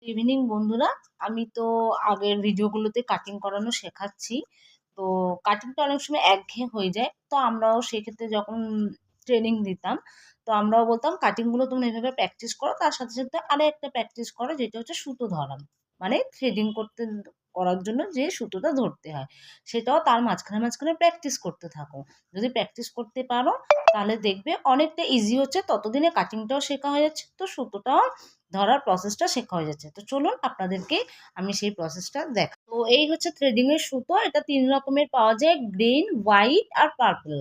Evening বন্ধুরা, আমি তো আগের ভিডিওগুলোতে কাটিং করানো শেখাচ্ছি। তো কাটিংটা অনেক সময় একঘেয়ে হয়ে যায়। তো আমরাও সেক্ষেত্রে যখন ট্রেনিং দিতাম, তো আমরাও বলতাম কাটিংগুলো তোমরা এভাবে প্র্যাকটিস করো। তার সাথে, সাথে আরেকটা প্র্যাকটিস করো যেটা হচ্ছে সুতো ধরা। মানে থ্রেডিং করার জন্য যে সুতোটা ধরতে হয়, সেটাও তার মাঝখানে, মাঝখানে প্র্যাকটিস করতে থাকো। যদি প্র্যাকটিস করতে পারো তাহলে দেখবে অনেকটা ইজি হচ্ছে। ততদিনে কাটিংটাও শেখা হয়ে যাচ্ছে। তো সুতোটাও ধরার প্রসেসটা শেখা হয়ে যাচ্ছে। তো চলুন আপনাদেরকে আমি সেই প্রসেসটা দেখাই। তো এই হচ্ছে থ্রেডিং এর সুতো। এটা ৩ রকমের পাওয়া যায়, গ্রিন, হোয়াইট আর পার্পল।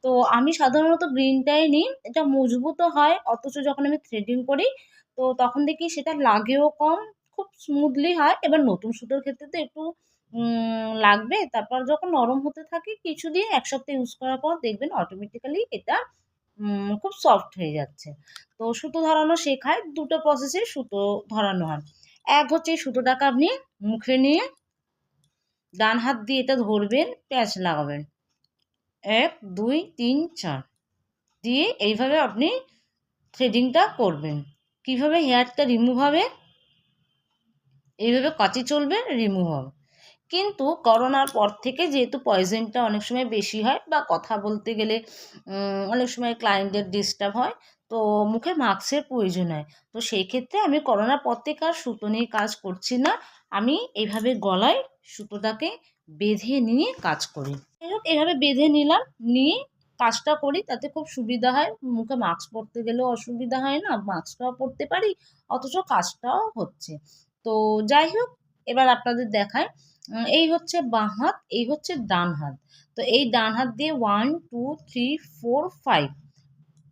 তো আমি সাধারণত গ্রিনটাই নিই। এটা মজবুতও হয়, অথচ যখন আমি থ্রেডিং করি তো তখন দেখি সেটা লাগেও কম, খুব স্মুথলি হয়। এবার নতুন সুতোর ক্ষেত্রে তো একটু লাগবে। তারপর যখন নরম হতে থাকে কিছুদিন ১ সপ্তাহ ইউজ করার পর দেখবেন অটোমেটিক্যালি এটা খুব সফট হয়ে যাচ্ছে। তো সুতো ধরানো শেখায়, ২ টো প্রসেসে সুতো ধরানো হয়। এক হচ্ছে এই সুতোটাকে আপনি মুখে নিয়ে ডান হাত দিয়ে এটা ধরবেন, প্যাঁচ লাগাবেন। ১, ২, ৩, ৪ দিয়ে এইভাবে আপনি থ্রেডিংটা করবেন। কিভাবে হেয়ারটা রিমুভ হবে? এইভাবে কাঁচি চলবে, রিমুভ হবে। কিন্তু করোনার পর থেকে যেহেতু পয়জনটা অনেক সময় বেশি হয় বা কথা বলতে গেলে অনেক সময় ক্লায়েন্টের ডিস্টার্ব হয়, তো মুখে মাস্কের প্রয়োজন হয়। তো সেই ক্ষেত্রে আমি করোনার পর থেকে আর সুতো নিয়ে কাজ করছি না। আমি এইভাবে গলায় সুতোটাকে বেঁধে নিয়ে কাজ করি। যাই হোক, এভাবে বেঁধে নিলাম, নিয়ে কাজটা করি, তাতে খুব সুবিধা হয়। মুখে মাস্ক পরতে গেলেও অসুবিধা হয় না, মাস্কটাও পরতে পারি, অথচ কাজটাও হচ্ছে। তো যাই হোক, এবার আপনাদের দেখায়। এই হচ্ছে বাঁ হাত, এই হচ্ছে ডান হাত। তো এই ডান হাত দিয়ে 1, 2, 3, 4, 5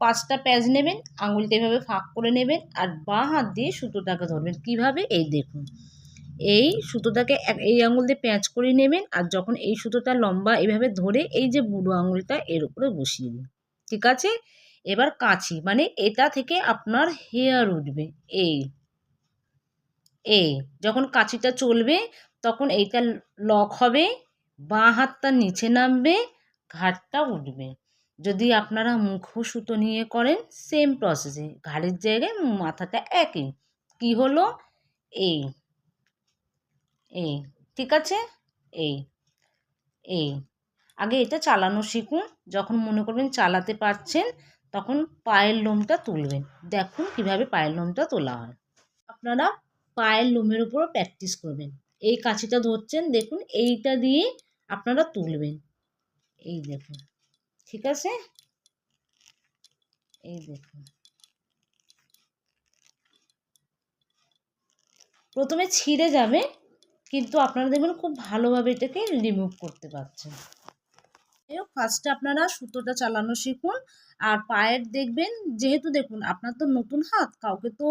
5টা প্যাচ নেবেন, আঙুলটা এভাবে ফাঁক করে নেবেন আর বাঁ হাত দিয়ে সুতোটাকে ধরবেন। কিভাবে? এই দেখুন, এই সুতোটাকে এই আঙুল দিয়ে প্যাঁচ করে নেবেন আর যখন এই সুতোটা লম্বা এভাবে ধরে এই যে বুড়ো আঙুলটা এর উপরে বসিয়ে দিন। ঠিক আছে? এবার কাঁচি, মানে এটা থেকে আপনার হেয়ার উঠবে। এই এই যখন কাঁচিটা চলবে তখন এইটা লক হবে, বাঁ হাতটা নিচে নামবে, ঘাড়টা উঠবে। যদি আপনারা মুখো সুতো নিয়ে করেন সেম প্রসেসে, ঘাড়ের জায়গায় মাথাটা একই। কি হলো? এই এই ঠিক আছে? এই এই আগে এটা চালানো শিখুন। যখন মনে করবেন চালাতে পারছেন তখন পায়ের লোমটা তুলবেন। দেখুন কিভাবে পায়ের লোমটা তোলা হয়। আপনারা পায়ের লোমের উপর প্র্যাকটিস করবেন। এই কাঁচিটা ধরছেন, দেখুন এইটা দিয়ে আপনারা তুলবেন। এই দেখুন, ঠিক আছে? এই দেখুন, প্রথমে ছিঁড়ে যাবে, কিন্তু আপনারা দেখবেন খুব ভালোভাবে এটাকে রিমুভ করতে পারছেন। ফার্স্টে আপনারা সুতোটা চালানো শিখুন। আর পায়ের দেখবেন, যেহেতু দেখুন আপনার তো নতুন হাত, কাউকে তো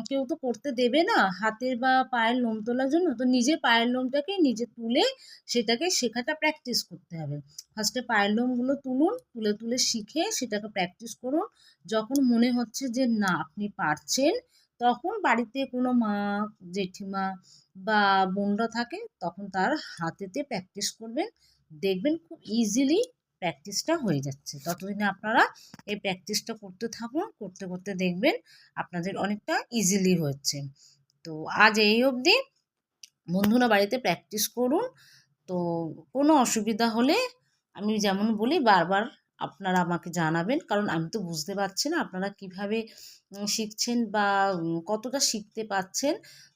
কেউ তো করতে দেবে না হাতের বা পায়ের লোম তোলার জন্য। তো নিজে পায়ের লোমটাকে নিজে তুলে সেটাকে শেখাটা প্র্যাকটিস করতে হবে। ফার্স্টে পায়ের লোমগুলো তুলুন, তুলে তুলে শিখে সেটাকে প্র্যাকটিস করুন। যখন মনে হচ্ছে যে না আপনি পারছেন, তখন বাড়িতে কোনো মা, জেঠিমা বা বোনরা থাকে তখন তার হাতেতে প্র্যাকটিস করবেন। দেখবেন খুব ইজিলি প্র্যাকটিসটা হয়ে যাচ্ছে। ততদিনে আপনারা এই প্র্যাকটিসটা করতে থাকুন, করতে করতে দেখবেন আপনাদের অনেকটা ইজিলি হচ্ছে। তো আজ এই অবধি। বন্ধুরা বাড়িতে প্র্যাকটিস করুন। তো কোনো অসুবিধা হলে আমি যেমন বলি বারবার আপনারা আমাকে জানাবেন, কারণ আমি তো বুঝতে পারছি না আপনারা কিভাবে শিখছেন বা কতটা শিখতে পাচ্ছেন।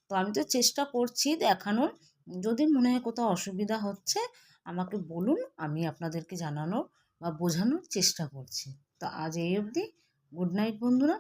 তো আমি তো চেষ্টা করছি দেখানোর। যদি মনে হয় কোথাও অসুবিধা হচ্ছে আমাকে বলুন, আমি আপনাদেরকে জানানোর বা বোঝানোর চেষ্টা করছি। তো আজ এই অবধি। গুড নাইট বন্ধুরা।